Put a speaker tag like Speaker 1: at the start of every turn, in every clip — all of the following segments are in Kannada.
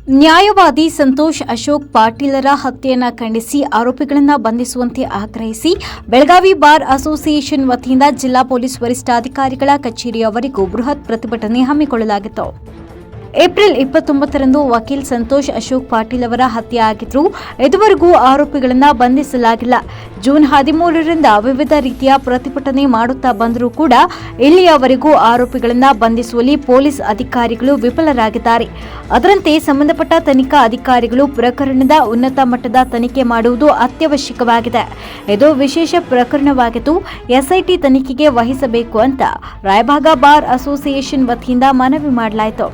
Speaker 1: ನ್ಯಾಯವಾದಿ ಸಂತೋಷ್ ಅಶೋಕ್ ಪಾಟೀಲರ ಹತ್ಯೆಯನ್ನು ಖಂಡಿಸಿ ಆರೋಪಿಗಳನ್ನು ಬಂಧಿಸುವಂತೆ ಆಗ್ರಹಿಸಿ ಬೆಳಗಾವಿ ಬಾರ್ ಅಸೋಸಿಯೇಷನ್ ವತಿಯಿಂದ ಜಿಲ್ಲಾ ಪೊಲೀಸ್ ವರಿಷ್ಠಾಧಿಕಾರಿಗಳ ಕಚೇರಿಯವರೆಗೂ ಬೃಹತ್ ಪ್ರತಿಭಟನೆ ಹಮ್ಮಿಕೊಳ್ಳಲಾಗಿತ್ತು. ಏಪ್ರಿಲ್ 29ರಂದು ವಕೀಲ್ ಸಂತೋಷ್ ಅಶೋಕ್ ಪಾಟೀಲ್ ಅವರ ಹತ್ಯೆ ಆಗಿದ್ರು. ಇದುವರೆಗೂ ಆರೋಪಿಗಳನ್ನು ಬಂಧಿಸಲಾಗಿಲ್ಲ. ಜೂನ್ 13ರಿಂದ ವಿವಿಧ ರೀತಿಯ ಪ್ರತಿಭಟನೆ ಮಾಡುತ್ತಾ ಬಂದರೂ ಕೂಡ ಇಲ್ಲಿಯವರೆಗೂ ಆರೋಪಿಗಳನ್ನು ಬಂಧಿಸುವಲ್ಲಿ ಪೊಲೀಸ್ ಅಧಿಕಾರಿಗಳು ವಿಫಲರಾಗಿದ್ದಾರೆ. ಅದರಂತೆ ಸಂಬಂಧಪಟ್ಟ ತನಿಖಾ ಅಧಿಕಾರಿಗಳು ಪ್ರಕರಣದ ಉನ್ನತ ಮಟ್ಟದ ತನಿಖೆ ಮಾಡುವುದು ಅತ್ಯವಶ್ಯಕವಾಗಿದೆ. ಇದು ವಿಶೇಷ ಪ್ರಕರಣವಾಗಿದ್ದು ಎಸ್ಐಟಿ ತನಿಖೆಗೆ ವಹಿಸಬೇಕು ಅಂತ ರಾಯಭಾಗ ಬಾರ್ ಅಸೋಸಿಯೇಷನ್ ವತಿಯಿಂದ ಮನವಿ ಮಾಡಲಾಯಿತು.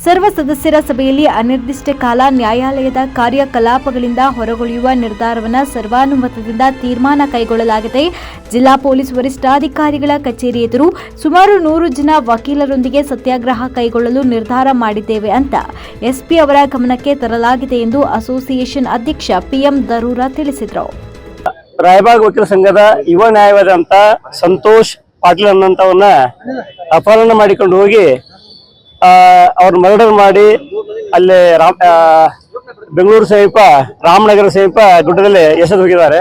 Speaker 1: ಸರ್ವ ಸದಸ್ಯರ ಸಭೆಯಲ್ಲಿ ಅನಿರ್ದಿಷ್ಟ ಕಾಲ ನ್ಯಾಯಾಲಯದ ಕಾರ್ಯಕಲಾಪಗಳಿಂದ ಹೊರಗುಳಿಯುವ ನಿರ್ಧಾರವನ್ನು ಸರ್ವಾನುಮತದಿಂದ ತೀರ್ಮಾನ ಕೈಗೊಳ್ಳಲಾಗಿದೆ. ಜಿಲ್ಲಾ ಪೊಲೀಸ್ ವರಿಷ್ಠಾಧಿಕಾರಿಗಳ ಕಚೇರಿ ಎದುರು ಸುಮಾರು 100 ಜನ ವಕೀಲರೊಂದಿಗೆ ಸತ್ಯಾಗ್ರಹ ಕೈಗೊಳ್ಳಲು ನಿರ್ಧಾರ ಮಾಡಿದ್ದೇವೆ ಅಂತ ಎಸ್ಪಿ ಅವರ ಗಮನಕ್ಕೆ ತರಲಾಗಿದೆ ಎಂದು ಅಸೋಸಿಯೇಷನ್ ಅಧ್ಯಕ್ಷ ಪಿಎಂ ದರೂರ ತಿಳಿಸಿದರು.
Speaker 2: ರಾಯಬಾಗ್ ವಕೀಲ ಸಂಘದ ಯುವ ನ್ಯಾಯವಾದಿ ಅಂತ ಸಂತೋಷ್ ಪಾಟೀಲ್ ಅನ್ನಂತವನ್ನ ಅಪಹರಣ ಮಾಡಿಕೊಂಡು ಹೋಗಿ ಅವ್ರ ಮರ್ಡರ್ ಮಾಡಿ ಅಲ್ಲಿ ಬೆಂಗಳೂರು ಸಮೀಪ ರಾಮನಗರ ಸಮೀಪ ಗುಡ್ಡದಲ್ಲಿ ಎಸೆದು ಹೋಗಿದ್ದಾರೆ.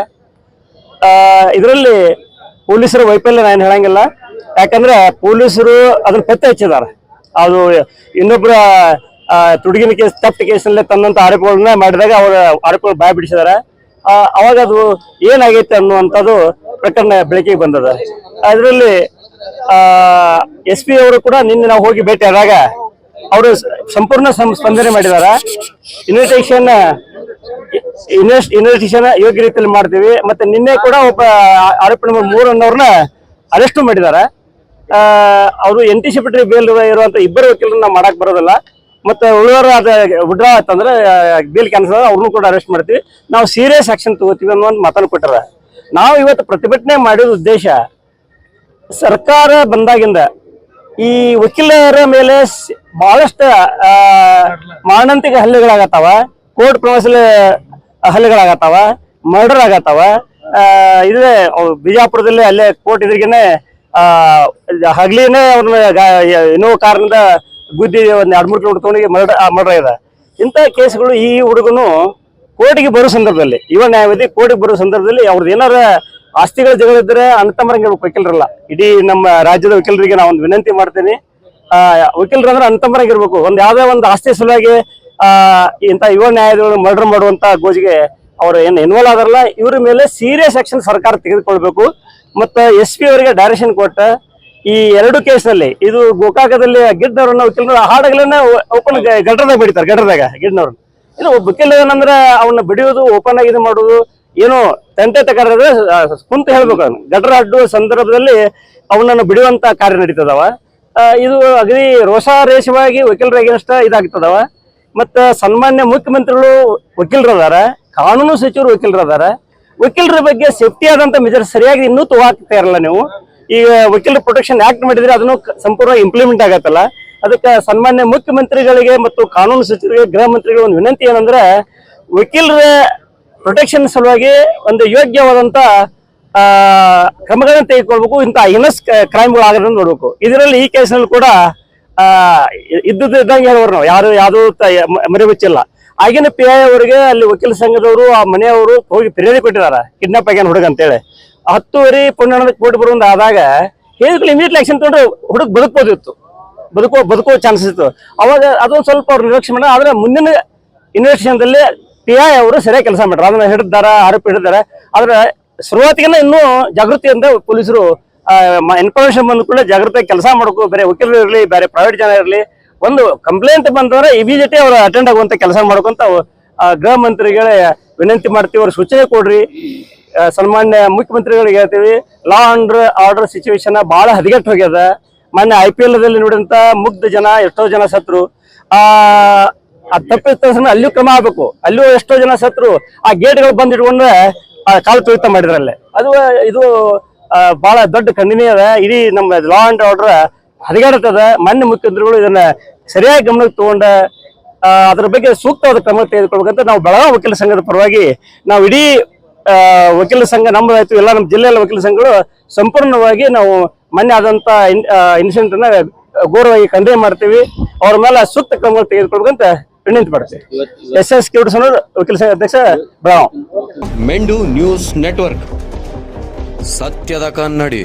Speaker 2: ಇದರಲ್ಲಿ ಪೊಲೀಸರ ವೈಫಲ್ಯ ನಾನು ಹೇಳಂಗಿಲ್ಲ. ಯಾಕಂದ್ರೆ ಪೊಲೀಸರು ಅದನ್ನ ಪತ್ತೆ ಹಚ್ಚಿದ್ದಾರೆ. ಅದು ಇನ್ನೊಬ್ಬರ ತುಡುಗಿನ ಕೇಸ್ ತಪ್ಪು ಕೇಸ್ನಲ್ಲೇ ತನ್ನಂತ ಆರೋಪಗಳನ್ನ ಮಾಡಿದಾಗ ಅವರ ಆರೋಪಗಳು ಬಾಯ್ ಬಿಡಿಸಿದ್ದಾರೆ. ಅವಾಗ ಅದು ಏನಾಗೈತೆ ಅನ್ನುವಂಥದ್ದು ಪ್ರಕರಣ ಬೆಳಕಿಗೆ ಬಂದದ. ಅದರಲ್ಲಿ ಎಸ್ ಪಿ ಅವರು ಕೂಡ ನಿನ್ನೆ ನಾವು ಹೋಗಿ ಭೇಟಿ ಆದಾಗ ಅವರು ಸಂಪೂರ್ಣ ಸ್ಪಂದನೆ ಮಾಡಿದಾರ. ಇನ್ವೆಸ್ಟಿಗೇಷನ್ ಯೋಗ್ಯ ರೀತಿಯಲ್ಲಿ ಮಾಡ್ತೀವಿ. ಮತ್ತೆ ನಿನ್ನೆ ಕೂಡ ಒಬ್ಬ ಆರೋಪಿ ನಂಬರ್ 3 ಅನ್ನೋರ್ನ ಅರೆಸ್ಟ್ ಮಾಡಿದಾರ. ಅವರು ಆಂಟಿಸಿಪೇಟರಿ ಬೇಲ್ ಇರುವಂತ ಇಬ್ಬರು ವಕೀಲರನ್ನ ನಾವು ಮಾಡಕ್ ಬರೋದಿಲ್ಲ. ಮತ್ತೆ ಉಳಿದವರು ಅದ ವಿಡ್ರಾ ಆತಂದ್ರೆ ಬೇಲ್ ಕ್ಯಾನ್ಸಲ್ ಅವ್ರನ್ನೂ ಕೂಡ ಅರೆಸ್ಟ್ ಮಾಡ್ತೀವಿ. ನಾವು ಸೀರಿಯಸ್ ಆಕ್ಷನ್ ತಗೋತೀವಿ ಅನ್ನೋ ಒಂದು ಮಾತನ್ನು ಕೊಟ್ಟಾರ. ನಾವು ಇವತ್ತು ಪ್ರತಿಭಟನೆ ಮಾಡಿದ ಉದ್ದೇಶ ಸರ್ಕಾರ ಬಂದಾಗಿಂದ ಈ ವಕೀಲರ ಮೇಲೆ ಬಹಳಷ್ಟು ಮಾರಣಾಂತಿಕ ಹಲ್ಲೆಗಳಾಗತ್ತಾವ, ಕೋರ್ಟ್ ಪ್ರವಾಸದ ಹಲ್ಲೆಗಳಾಗತ್ತಾವ, ಮರ್ಡರ್ ಆಗತ್ತಾವ. ಇದೇ ಬಿಜಾಪುರದಲ್ಲಿ ಅಲ್ಲೇ ಕೋರ್ಟ್ ಎದುರಿಗೇನೆ ಹಗ್ಲಿನೇ ಅವ್ರನ್ನ ಇನ್ನೋ ಕಾರಣದಿಂದ ಗುದ್ದಿ ಒಂದು 2-3 ಕಿಲೋಮೀಟರ್ ತಗೊಂಡಿಗೆ ಮರ್ಡರ್ ಆಗಿದೆ. ಇಂಥ ಕೇಸ್ಗಳು ಈ ಹುಡುಗನು ಕೋರ್ಟಿಗೆ ಬರೋ ಸಂದರ್ಭದಲ್ಲಿ, ಯುವ ನ್ಯಾಯವಾದಿ ಕೋರ್ಟಿಗೆ ಬರೋ ಸಂದರ್ಭದಲ್ಲಿ ಅವ್ರದ್ದು ಏನಾರ ಆಸ್ತಿಗಳ ಜಗಳ ಇದ್ರೆ ಅಂತಂಬರಂಗ ವಕೀಲರಲ್ಲ. ಇಡೀ ನಮ್ಮ ರಾಜ್ಯದ ವಕೀಲರಿಗೆ ನಾವು ಒಂದು ವಿನಂತಿ ಮಾಡ್ತೀನಿ, ವಕೀಲರು ಅಂದ್ರೆ ಅಂತಂಬರಂಗ ಇರ್ಬೇಕು. ಒಂದ್ ಯಾವ್ದೇ ಒಂದು ಆಸ್ತಿ ಸಲುವಾಗಿ ಇಂಥ ಯುವ ನ್ಯಾಯಾಧಿಗಳು ಮರ್ಡರ್ ಮಾಡುವಂತ ಗೋಜಿಗೆ ಅವ್ರು ಏನು ಇನ್ವಾಲ್ವ್ ಆದಾರಲ್ಲ, ಇವ್ರ ಮೇಲೆ ಸೀರಿಯಸ್ ಆಕ್ಷನ್ ಸರ್ಕಾರ ತೆಗೆದುಕೊಳ್ಬೇಕು. ಮತ್ತು ಎಸ್ ಪಿ ಅವರಿಗೆ ಡೈರೆಕ್ಷನ್ ಕೊಟ್ಟ ಈ 2 ಕೇಸ್ನಲ್ಲಿ, ಇದು ಗೋಕಾಕದಲ್ಲಿ ಗಿಡ್ನವ್ರನ್ನ ವಕೀಲರು ಹಾಡಗಳನ್ನ ಓಪನ್ ಗಡ್ರದಾಗ ಬಿಡ್ತಾರೆ. ಗಿಡ್ನವ್ರನ್ನ ಇದು ವಕೀಲ ಏನಂದ್ರೆ ಅವನ್ನ ಬಿಡಿಯೋದು, ಓಪನ್ ಆಗಿ ಇದು ಮಾಡೋದು ಏನು ತಂಟೆ ತಕರಾದ್ರೆ ಕುಂತ ಹೇಳ್ಬೇಕು. ಗಡ್ರ ಅಡ್ಡುವ ಸಂದರ್ಭದಲ್ಲಿ ಅವನನ್ನು ಬಿಡುವಂತ ಕಾರ್ಯ ನಡೀತದವ. ಇದು ಅಗದಿ ರೋಷಾರೇಷವಾಗಿ ವಕೀಲರ ಅಗೇನ್ಸ್ಟ್ ಇದಾಗ್ತದವ. ಮತ್ತ ಸನ್ಮಾನ್ಯ ಮುಖ್ಯಮಂತ್ರಿಗಳು ವಕೀಲರದಾರ, ಕಾನೂನು ಸಚಿವರು ವಕೀಲರದಾರ. ವಕೀಲರ ಬಗ್ಗೆ ಸೇಫ್ಟಿ ಆದಂತ ಮೆಜರ್ ಸರಿಯಾಗಿ ಇನ್ನೂ ತಗೋತಾ ಇರಲ್ಲ ನೀವು. ಈಗ ವಕೀಲರ ಪ್ರೊಟೆಕ್ಷನ್ ಆಕ್ಟ್ ಮಾಡಿದ್ರೆ ಅದನ್ನು ಸಂಪೂರ್ಣ ಇಂಪ್ಲಿಮೆಂಟ್ ಆಗತ್ತಲ್ಲ. ಅದಕ್ಕೆ ಸನ್ಮಾನ್ಯ ಮುಖ್ಯಮಂತ್ರಿಗಳಿಗೆ ಮತ್ತು ಕಾನೂನು ಸಚಿವರಿಗೆ, ಗೃಹ ಮಂತ್ರಿಗಳಿಗೆ ಒಂದು ವಿನಂತಿ ಏನಂದ್ರೆ, ವಕೀಲರ ಪ್ರೊಟೆಕ್ಷನ್ ಸಲುವಾಗಿ ಒಂದು ಯೋಗ್ಯವಾದಂತ ಕ್ರಮಗಳನ್ನು ತೆಗೆದುಕೊಳ್ಬೇಕು. ಇಂಥ ಇನಸ್ ಕ್ರೈಮ್ಗಳು ಆಗೋದನ್ನು ನೋಡ್ಬೇಕು. ಇದರಲ್ಲಿ ಈ ಕೇಸ್ನಲ್ಲಿ ಕೂಡ ಇದ್ದಂಗೆ ಹೇಳೋರು ನಾವು ಯಾರು ಮರೆಬಚ್ಚಿಲ್ಲ. ಆಗಿನ ಪಿ ಐ ಅವರಿಗೆ ಅಲ್ಲಿ ವಕೀಲ ಸಂಘದವರು, ಆ ಮನೆಯವರು ಹೋಗಿ ಫಿರ್ಯಾದಿ ಕೊಟ್ಟಿದ್ದಾರೆ, ಕಿಡ್ನಾಪ್ ಆಗ್ಯಾನ ಹುಡುಗ ಅಂತೇಳಿ. 10 ಪುಣ್ಯದ ಕೋಟಿ ಬರುವಂತ ಆದಾಗ ಹೇಳಿದ್ರು ಇಮಿಡಿಯೇಟ್ ಆಕ್ಷನ್ ತಗೊಂಡ್ರೆ ಹುಡುಗ ಬದುಕೋದಿತ್ತು, ಬದುಕೋ ಚಾನ್ಸಸ್ ಇತ್ತು. ಅವಾಗ ಅದೊಂದು ಸ್ವಲ್ಪ ಅವ್ರು ನಿರೀಕ್ಷೆ ಮಾಡ. ಆದ್ರೆ ಮುಂದಿನ ಇನ್ವೆಸ್ಟಿಗೇಷನ್ದಲ್ಲಿ ಪಿ ಐ ಅವರು ಸರಿಯಾಗಿ ಕೆಲಸ ಮಾಡ್ತಾರೆ. ಅದನ್ನ ಹಿಡಿದಾರ, ಆರೋಪಿ ಹಿಡಿದಾರೆ. ಆದ್ರೆ ಶುರುವಾತಿಗೆಲ್ಲ ಇನ್ನೂ ಜಾಗೃತಿಯಿಂದ ಪೊಲೀಸರು ಇನ್ಫಾರ್ಮೇಶನ್ ಬಂದ ಕೂಡ ಜಾಗೃತಿಯಾಗಿ ಕೆಲಸ ಮಾಡಬೇಕು. ಬೇರೆ ವಕೀಲರು ಇರಲಿ, ಬೇರೆ ಪ್ರೈವೇಟ್ ಜನ ಇರಲಿ, ಒಂದು ಕಂಪ್ಲೇಂಟ್ ಬಂದವರೆ ಇಮಿಡಿಯೇಟ್ಲಿ ಅವ್ರು ಅಟೆಂಡ್ ಆಗುವಂತ ಕೆಲಸ ಮಾಡ್ಕೊಂತ ಗೃಹ ಮಂತ್ರಿಗಳೇ ವಿನಂತಿ ಮಾಡ್ತೀವಿ. ಅವ್ರ ಸೂಚನೆ ಕೊಡ್ರಿ. ಸನ್ಮಾನ್ಯ ಮುಖ್ಯಮಂತ್ರಿಗಳಿಗೆ ಹೇಳ್ತೀವಿ, ಲಾ ಅಂಡ್ ಆರ್ಡರ್ ಸಿಚುವೇಶನ್ ಬಹಳ ಹದಗೆಟ್ಟು ಹೋಗ್ಯದ. ಮೊನ್ನೆ IPL ದಲ್ಲಿ ನೋಡಿದಂತ ಮುಗ್ಧ ಜನ ಎಷ್ಟೋ ಜನ ಸತ್ರು. ತಪ್ಪಿದ ಅಲ್ಲಿಯೂ ಕ್ರಮ ಆಗ್ಬೇಕು. ಅಲ್ಲಿಯೂ ಎಷ್ಟೋ ಜನ ಸತ್ರು. ಆ ಗೇಟ್ಗಳು ಬಂದಿಟ್ಕೊಂಡ್ರೆ ಕಾಲು ತುಳಿತ ಮಾಡಿದ್ರಲ್ಲೇ. ಇದು ಬಹಳ ದೊಡ್ಡ ಖಂಡನೀಯ ಅದ. ಇಡೀ ನಮ್ಮ ಲಾ ಅಂಡ್ ಆರ್ಡರ್ ಹದಗೆಡುತ್ತದ. ಮಾನ್ಯ ಮುಖ್ಯಮಂತ್ರಿಗಳು ಇದನ್ನ ಸರಿಯಾಗಿ ಗಮನಕ್ಕೆ ತಗೊಂಡ ಅದ್ರ ಬಗ್ಗೆ ಸೂಕ್ತವಾದ ಕ್ರಮ ತೆಗೆದುಕೊಳ್ಬೇಕಂತ ನಾವು ಬೆಳಗಾವಿ ವಕೀಲ ಸಂಘದ ಪರವಾಗಿ ನಾವು ಇಡೀ ವಕೀಲ ಸಂಘ ನಮ್ಮದಾಯ್ತು, ಎಲ್ಲ ನಮ್ಮ ಜಿಲ್ಲೆಯ ವಕೀಲ ಸಂಘಗಳು ಸಂಪೂರ್ಣವಾಗಿ ನಾವು ಮೊನ್ನೆ ಆದಂತ ಇನ್ಸಿಡೆಂಟ್ ಅನ್ನ ಗೌರವವಾಗಿ ಕಂಡೇ ಮಾಡ್ತೀವಿ. ಅವ್ರ ಮೇಲೆ ಸೂಕ್ತ ಕ್ರಮ ತೆಗೆದುಕೊಳ್ಬೇಕಂತ ನಿಂತುಬಿಡುತ್ತೆ. SS ಕಿವುಡಸನೂರು ವಕೀಲ ಸಂಘ ಅಧ್ಯಕ್ಷ ಬೆಳಗಾವಿ.
Speaker 3: ಮೆಂಡು ನ್ಯೂಸ್ ನೆಟ್ವರ್ಕ್ ಸತ್ಯದ ಕನ್ನಡಿ.